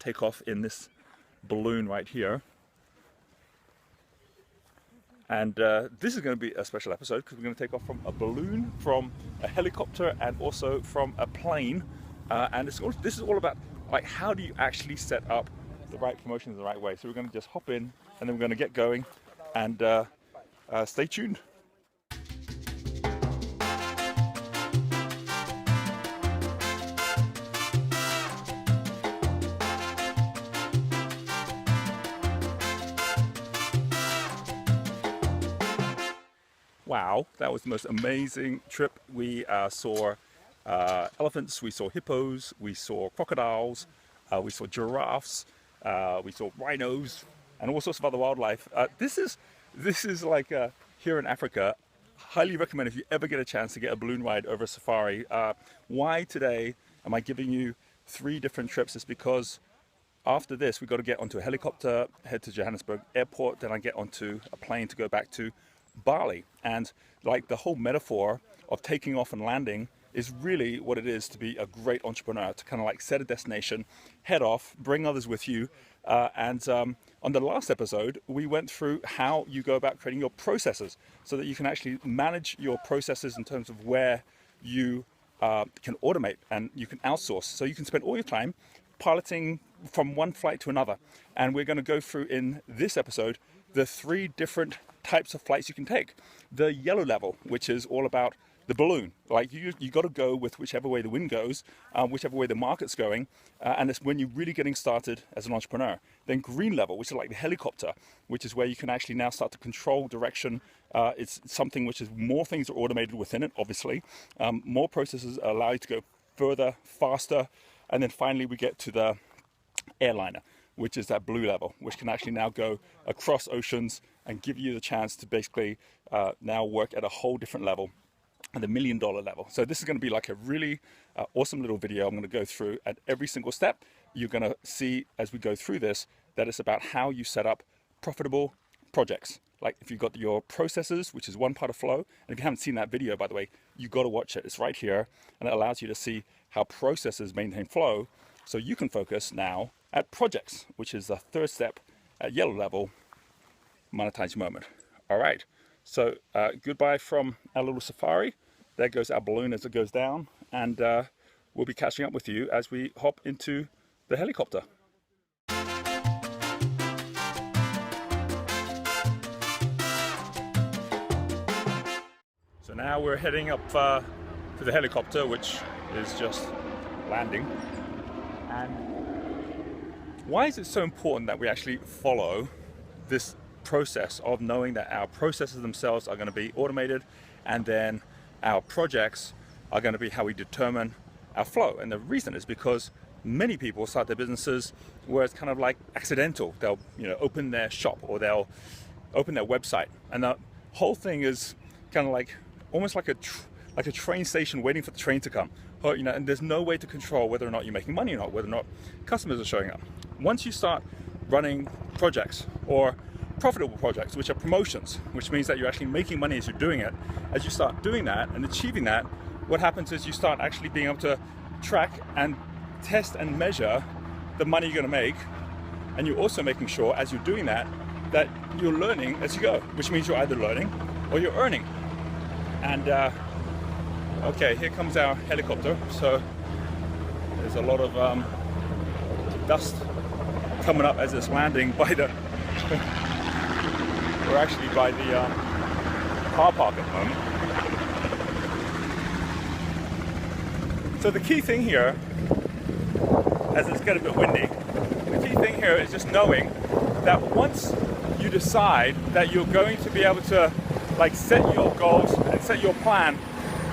take off in this balloon right here. And this is going to be a special episode because we're going to take off from a balloon, from a helicopter, and also from a plane. And this is all about like how do you actually set up the right promotions the right way. So we're going to just hop in and then we're going to get going, and stay tuned. Wow, that was the most amazing trip. We saw elephants, we saw hippos, we saw crocodiles, we saw giraffes, we saw rhinos, and all sorts of other wildlife. This is like here in Africa. Highly recommend if you ever get a chance to get a balloon ride over a safari. Why today am I giving you 3 different trips? Is because after this, we've got to get onto a helicopter, head to Johannesburg airport, then I get onto a plane to go back to Bali. And like the whole metaphor of taking off and landing is really what it is to be a great entrepreneur, to kind of like set a destination, head off, bring others with you. And on the last episode, we went through how you go about creating your processes so that you can actually manage your processes in terms of where you can automate and you can outsource. So you can spend all your time piloting from one flight to another. And we're going to go through in this episode the 3 different types of flights you can take. The yellow level, which is all about the balloon. Like you got to go with whichever way the wind goes, whichever way the market's going, and it's when you're really getting started as an entrepreneur. Then green level, which is like the helicopter, which is where you can actually now start to control direction. It's something which is more things are automated within it, obviously. More processes allow you to go further, faster, and then finally we get to the airliner, which is that blue level, which can actually now go across oceans and give you the chance to basically now work at a whole different level, at the $1 million level. So this is going to be like a really awesome little video. I'm going to go through at every single step. You're going to see as we go through this that it's about how you set up profitable projects. Like if you've got your processes, which is one part of flow, and if you haven't seen that video, by the way, you've got to watch it. It's right here, and it allows you to see how processes maintain flow, so you can focus now at projects, which is the 3rd step at yellow level, monetize your moment. All right, so goodbye from our little safari. There goes our balloon as it goes down, and we'll be catching up with you as we hop into the helicopter. So now we're heading up to the helicopter, which is just landing. And why is it so important that we actually follow this process of knowing that our processes themselves are going to be automated, and then our projects are going to be how we determine our flow? And the reason is because many people start their businesses where it's kind of like accidental. They'll open their shop, or they'll open their website, and the whole thing is kind of like almost like a train station waiting for the train to come. Or, and there's no way to control whether or not you're making money or not, whether or not customers are showing up. Once you start running projects, or profitable projects, which are promotions, which means that you're actually making money as you're doing it, as you start doing that and achieving that, what happens is you start actually being able to track and test and measure the money you're going to make. And you're also making sure as you're doing that, that you're learning as you go, which means you're either learning or you're earning. And okay, here comes our helicopter. So there's a lot of dust coming up as it's landing by the we're actually by the car park at the moment. So the key thing here, as it's getting a bit windy, the key thing here is just knowing that once you decide that you're going to be able to like set your goals and set your plan,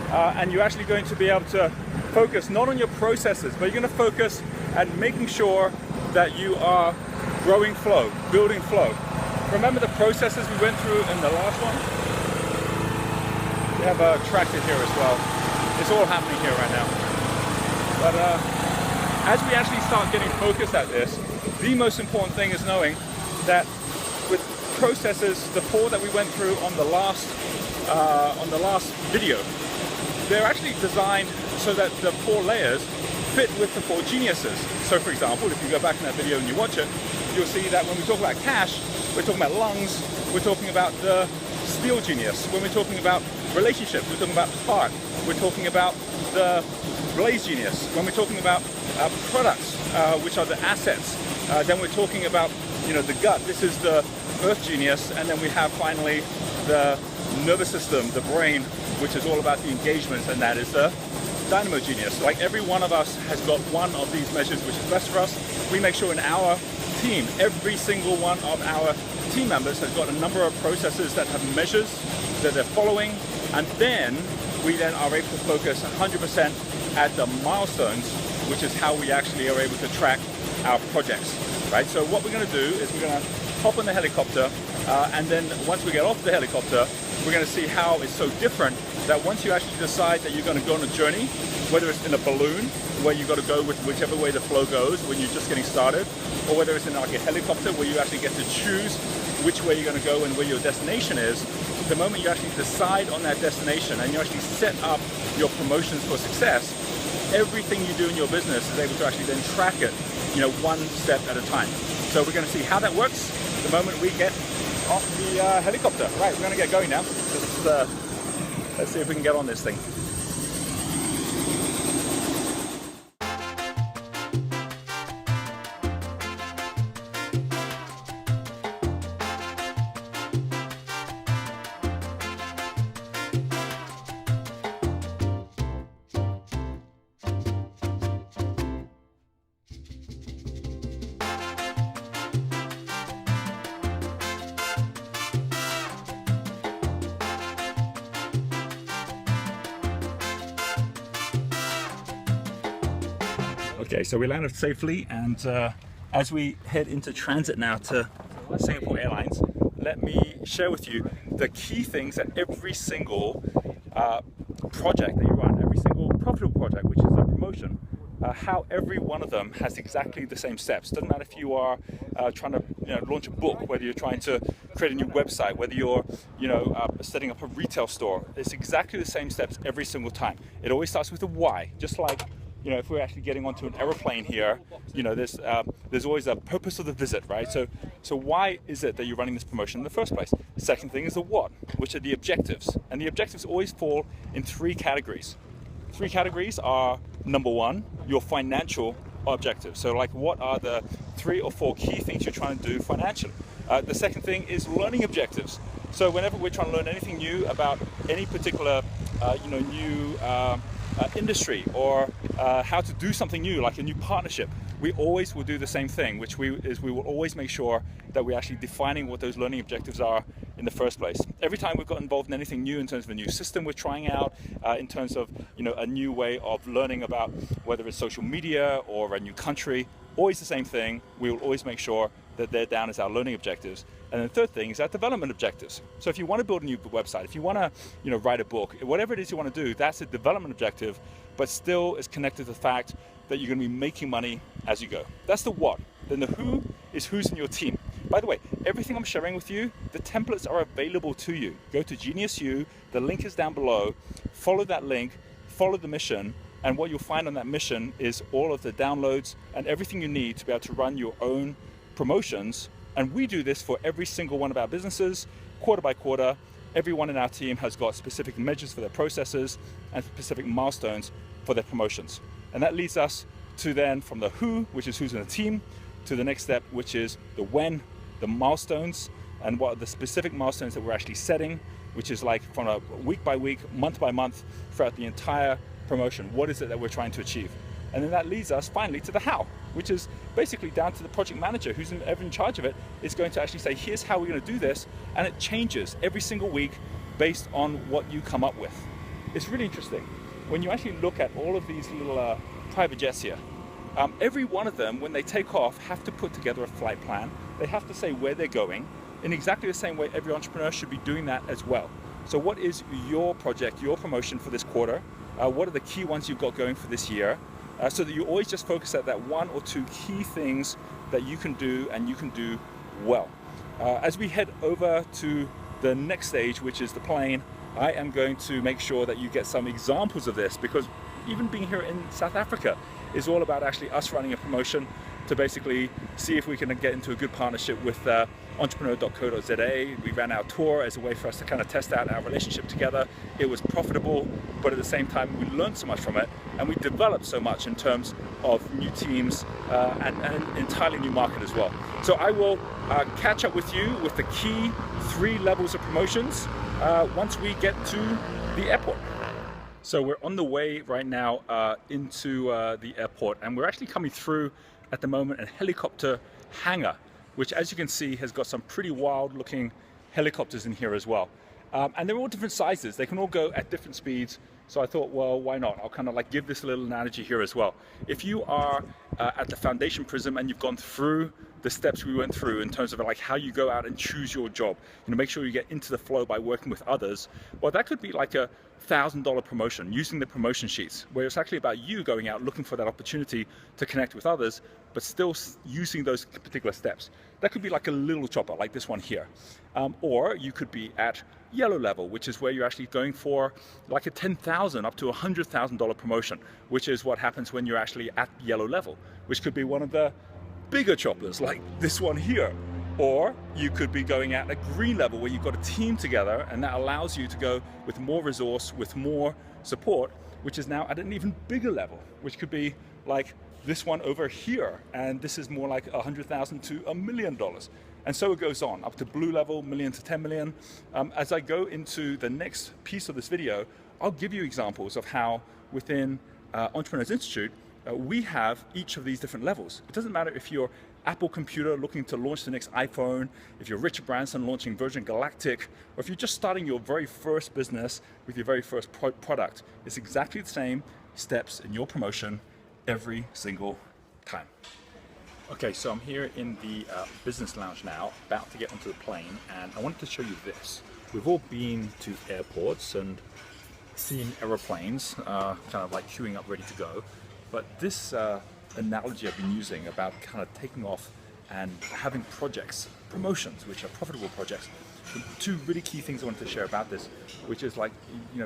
and you're actually going to be able to focus not on your processes, but you're going to focus at making sure that you are growing flow, building flow. Remember the processes we went through in the last one? We have a tractor here as well. It's all happening here right now. But as we actually start getting focused at this, the most important thing is knowing that with processes, the 4 that we went through on the last video, they're actually designed so that the 4 layers fit with the 4 geniuses. So for example, if you go back in that video and you watch it, you'll see that when we talk about cash, we're talking about lungs, we're talking about the steel genius. When we're talking about relationships, we're talking about heart. We're talking about the blaze genius. When we're talking about products, which are the assets, then we're talking about, you know, the gut. This is the earth genius, and then we have finally the nervous system, the brain, which is all about the engagements, and that is the dynamo genius. Like every one of us has got one of these measures which is best for us. We make sure in our team, every single one of our team members has got a number of processes that have measures that they're following, and then we then are able to focus 100% at the milestones, which is how we actually are able to track our projects, right? So what we're going to do is we're going to hop on the helicopter, and then once we get off the helicopter, we're going to see how it's so different that once you actually decide that you're going to go on a journey, whether it's in a balloon, where you've got to go with whichever way the flow goes when you're just getting started, or whether it's in like a helicopter where you actually get to choose which way you're going to go and where your destination is, the moment you actually decide on that destination and you actually set up your promotions for success, everything you do in your business is able to actually then track it, you know, one step at a time. So we're going to see how that works the moment we get off the helicopter. Right, we're going to get going now. Let's see if we can get on this thing. Okay, so we landed safely, and as we head into transit now to Singapore Airlines, let me share with you the key things that every single project that you run, every single profitable project, which is a promotion, how every one of them has exactly the same steps. Doesn't matter if you are trying to launch a book, whether you're trying to create a new website, whether you're setting up a retail store. It's exactly the same steps every single time. It always starts with a why, just like if we're actually getting onto an aeroplane here, there's always a purpose of the visit, right? So why is it that you're running this promotion in the first place? The second thing is the what, which are the objectives. And the objectives always fall in 3 categories. 3 categories are, number 1, your financial objectives. So like, what are the 3 or 4 key things you're trying to do financially? The second thing is learning objectives. So whenever we're trying to learn anything new about any particular new industry, or how to do something new, like a new partnership, we always will do the same thing, which we will always make sure that we're actually defining what those learning objectives are in the first place. Every time we've got involved in anything new, in terms of a new system we're trying out, in terms of a new way of learning about whether it's social media or a new country, always the same thing. We will always make sure that they're down as our learning objectives. And then the third thing is our development objectives. So if you want to build a new website, if you want to write a book, whatever it is you want to do, that's a development objective, but still is connected to the fact that you're going to be making money as you go. That's the what. Then the who is who's in your team. By the way, everything I'm sharing with you, the templates are available to you. Go to Genius U, the link is down below, follow that link, follow the mission, and what you'll find on that mission is all of the downloads and everything you need to be able to run your own promotions. And we do this for every single one of our businesses, quarter by quarter. Everyone in our team has got specific measures for their processes and specific milestones for their promotions. And that leads us to then, from the who, which is who's in the team, to the next step, which is the when, the milestones, and what are the specific milestones that we're actually setting, which is like from a week by week, month by month, throughout the entire promotion. What is it that we're trying to achieve? And then that leads us finally to the how, which is basically down to the project manager, who's ever in charge of it, is going to actually say, here's how we're going to do this. And it changes every single week based on what you come up with. It's really interesting. When you actually look at all of these little private jets here, every one of them, when they take off, have to put together a flight plan. They have to say where they're going. In exactly the same way, every entrepreneur should be doing that as well. So what is your project, your promotion for this quarter? What are the key ones you've got going for this year? So that you always just focus at that 1 or 2 key things that you can do and you can do well. As we head over to the next stage, which is the plane, I am going to make sure that you get some examples of this, because even being here in South Africa, is all about actually us running a promotion to basically see if we can get into a good partnership with entrepreneur.co.za. We ran our tour as a way for us to kind of test out our relationship together. It was profitable, but at the same time we learned so much from it, and we developed so much in terms of new teams and an entirely new market as well. So I will catch up with you with the key 3 levels of promotions once we get to the airport. So we're on the way right now into the airport, and we're actually coming through at the moment a helicopter hangar, which, as you can see, has got some pretty wild looking helicopters in here as well. And they're all different sizes. They can all go at different speeds. So I thought, well, why not? I'll kind of like give this little analogy here as well. If you are at the foundation prism and you've gone through the steps we went through in terms of like how you go out and choose your job, make sure you get into the flow by working with others, well, that could be like a $1,000 promotion using the promotion sheets, where it's actually about you going out looking for that opportunity to connect with others, but still using those particular steps. That could be like a little chopper, like this one here. Or you could be at yellow level, which is where you're actually going for like a $10,000 up to $100,000 promotion, which is what happens when you're actually at yellow level, which could be one of the bigger choppers like this one here. Or you could be going at a green level where you've got a team together, and that allows you to go with more resource, with more support, which is now at an even bigger level, which could be like this one over here. And this is more like $100,000 to $1 million. And so it goes on up to blue level, million to 10 million. As I go into the next piece of this video, I'll give you examples of how within Entrepreneurs Institute, we have each of these different levels. It doesn't matter if you're Apple computer looking to launch the next iPhone, if you're Richard Branson launching Virgin Galactic, or if you're just starting your very first business with your very first product. It's exactly the same steps in your promotion every single time. Okay, so I'm here in the business lounge now, about to get onto the plane, and I wanted to show you this. We've all been to airports and seen aeroplanes kind of like queuing up ready to go, but this analogy I've been using about kind of taking off and having projects, promotions, which are profitable projects. The 2 really key things I wanted to share about this, which is like,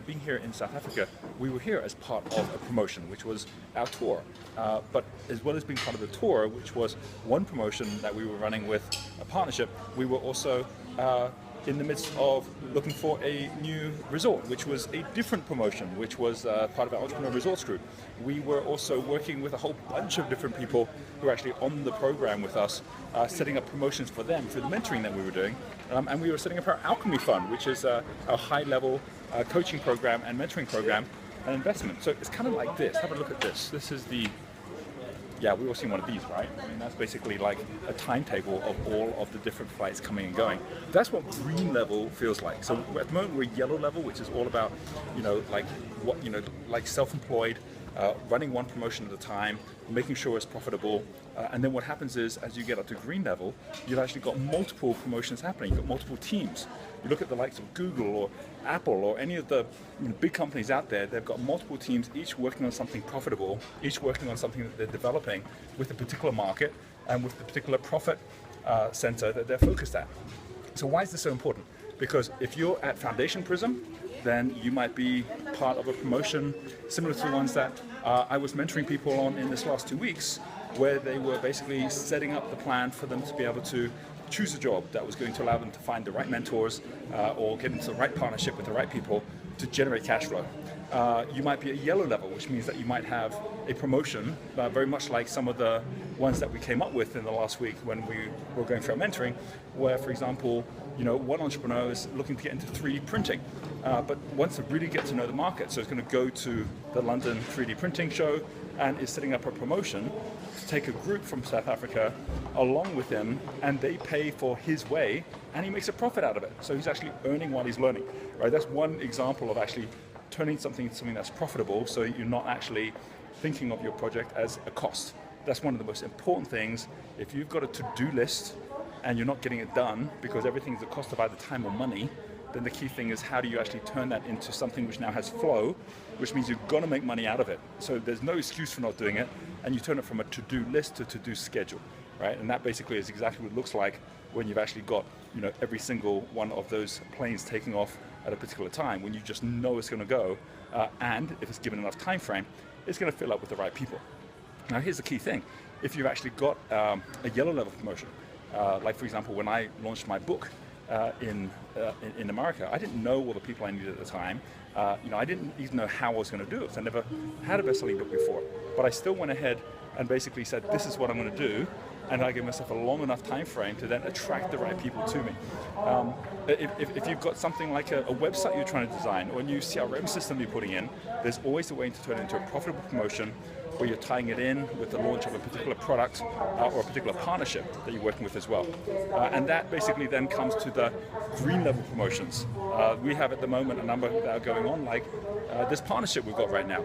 being here in South Africa, we were here as part of a promotion, which was our tour. But as well as being part of the tour, which was one promotion that we were running with a partnership, we were also in the midst of looking for a new resort, which was a different promotion, which was part of our Entrepreneur Resorts group. We were also working with a whole bunch of different people who were actually on the program with us, setting up promotions for them through the mentoring that we were doing. And we were setting up our Alchemy Fund, which is our high-level coaching program and mentoring program and investment. So it's kind of like this. Have a look at this. This is the yeah, we've all seen one of these, right? I mean, that's basically like a timetable of all of the different flights coming and going. That's what green level feels like. So at the moment we're yellow level, which is all about, like self-employed, running one promotion at a time, making sure it's profitable. And then what happens is, as you get up to green level, you've actually got multiple promotions happening. You've got multiple teams. You look at the likes of Google or Apple or any of the big companies out there, they've got multiple teams, each working on something profitable, each working on something that they're developing with a particular market and with the particular profit center that they're focused at. So why is this so important? Because if you're at Foundation Prism, then you might be part of a promotion similar to the ones that I was mentoring people on in this last 2 weeks, where they were basically setting up the plan for them to be able to choose a job that was going to allow them to find the right mentors or get into the right partnership with the right people to generate cash flow. You might be at yellow level, which means that you might have a promotion, very much like some of the ones that we came up with in the last week when we were going through our mentoring, where, for example, one entrepreneur is looking to get into 3D printing, but wants to really get to know the market. So it's going to go to the London 3D printing show and is setting up a promotion to take a group from South Africa along with him, and they pay for his way, and he makes a profit out of it. So he's actually earning while he's learning, right? That's one example of actually turning something into something that's profitable, so you're not actually thinking of your project as a cost. That's one of the most important things. If you've got a to-do list and you're not getting it done because everything's a cost of either time or money, then the key thing is how do you actually turn that into something which now has flow, which means you've got to make money out of it. So there's no excuse for not doing it, and you turn it from a to-do list to to-do schedule, right? And that basically is exactly what it looks like when you've actually got every single one of those planes taking off at a particular time, when you just know it's going to go, and if it's given enough time frame, it's going to fill up with the right people. Now here's the key thing. If you've actually got a yellow level promotion, like for example, when I launched my book in America, I didn't know all the people I needed at the time. I didn't even know how I was going to do it. I never had a best-selling book before, but I still went ahead and basically said, this is what I'm going to do, and I gave myself a long enough time frame to then attract the right people to me. If you've got something like a website you're trying to design or a new CRM system you're putting in, there's always a way to turn it into a profitable promotion where you're tying it in with the launch of a particular product or a particular partnership that you're working with as well. And that basically then comes to the green level promotions. We have at the moment a number that are going on, like this partnership we've got right now.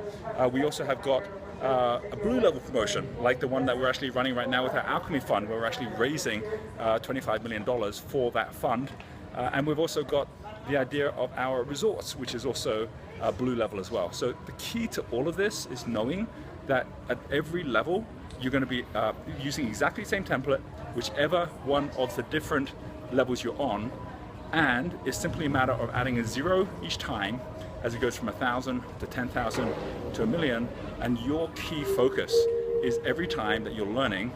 We also have got a blue level promotion, like the one that we're actually running right now with our Alchemy Fund, where we're actually raising $25 million for that fund. And we've also got the idea of our resorts, which is also blue level as well. So the key to all of this is knowing that at every level you're going to be using exactly the same template, whichever one of the different levels you're on, and it's simply a matter of adding a 0 each time as it goes from 1,000 to 10,000 to 1,000,000. And your key focus is every time that you're learning,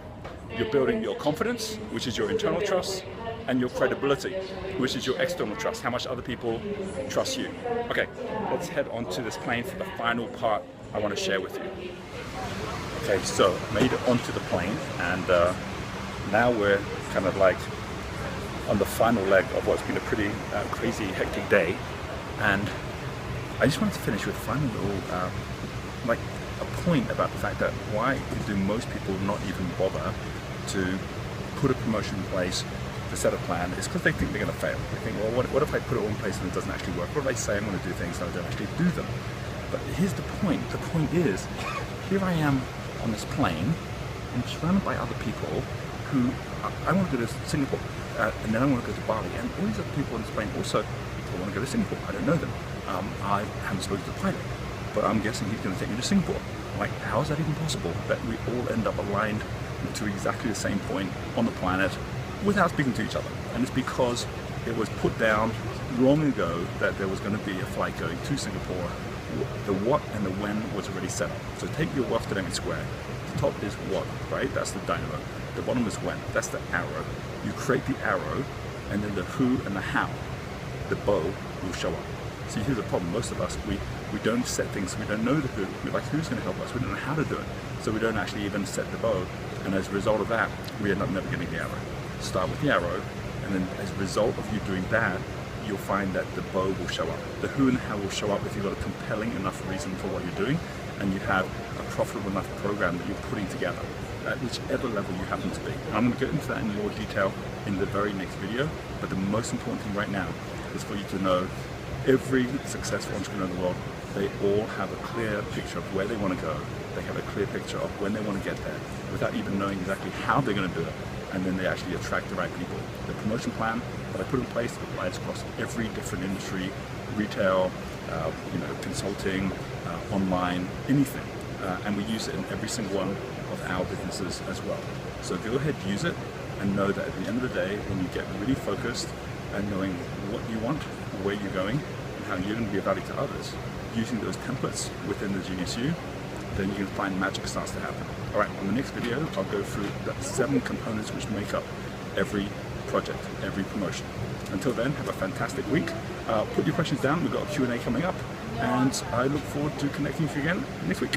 you're building your confidence, which is your internal trust, and your credibility, which is your external trust, how much other people trust you. Okay, let's head on to this plane for the final part I want to share with you. Okay, so made it onto the plane, and now we're kind of like on the final leg of what's been a pretty crazy, hectic day. And I just wanted to finish with a final little, like a point about the fact that why do most people not even bother to put a promotion in place, to set a plan, is because they think they're going to fail. They think, well, what if I put it all in place and it doesn't actually work? What if I say I'm going to do things and I don't actually do them? But here's the point. The point is, here I am on this plane, and surrounded by other people who, I want to go to Singapore, and then I want to go to Bali, and all these other people on this plane also want to go to Singapore. I don't know them. I haven't spoken to the pilot, but I'm guessing he's going to take me to Singapore. Like, how is that even possible that we all end up aligned to exactly the same point on the planet without speaking to each other? And it's because it was put down long ago that there was going to be a flight going to Singapore. The what and the when was already set up. So take your wealth dynamic square. The top is what, right? That's the dynamo. The bottom is when. That's the arrow. You create the arrow, and then the who and the how, the bow, will show up. See, here's the problem. Most of us, we don't set things. We don't know the who. We're like, who's going to help us? We don't know how to do it. So we don't actually even set the bow. And as a result of that, we end up never getting the arrow. Start with the arrow, and then as a result of you doing that, you'll find that the bow will show up. The who and how will show up if you've got a compelling enough reason for what you're doing, and you have a profitable enough program that you're putting together at whichever level you happen to be. And I'm going to get into that in more detail in the very next video, but the most important thing right now is for you to know every successful entrepreneur in the world, they all have a clear picture of where they want to go. They have a clear picture of when they want to get there without even knowing exactly how they're going to do it. And then they actually attract the right people. The promotion plan that I put in place applies across every different industry, retail, consulting, online, anything. And we use it in every single one of our businesses as well. So go ahead, use it, and know that at the end of the day, when you get really focused and knowing what you want, where you're going, and how you're going to be of value to others, using those templates within the Genius You, then you can find magic starts to happen. All right, on the next video, I'll go through the 7 components which make up every project, every promotion. Until then, have a fantastic week. Put your questions down. We've got a Q&A coming up, and I look forward to connecting with you again next week.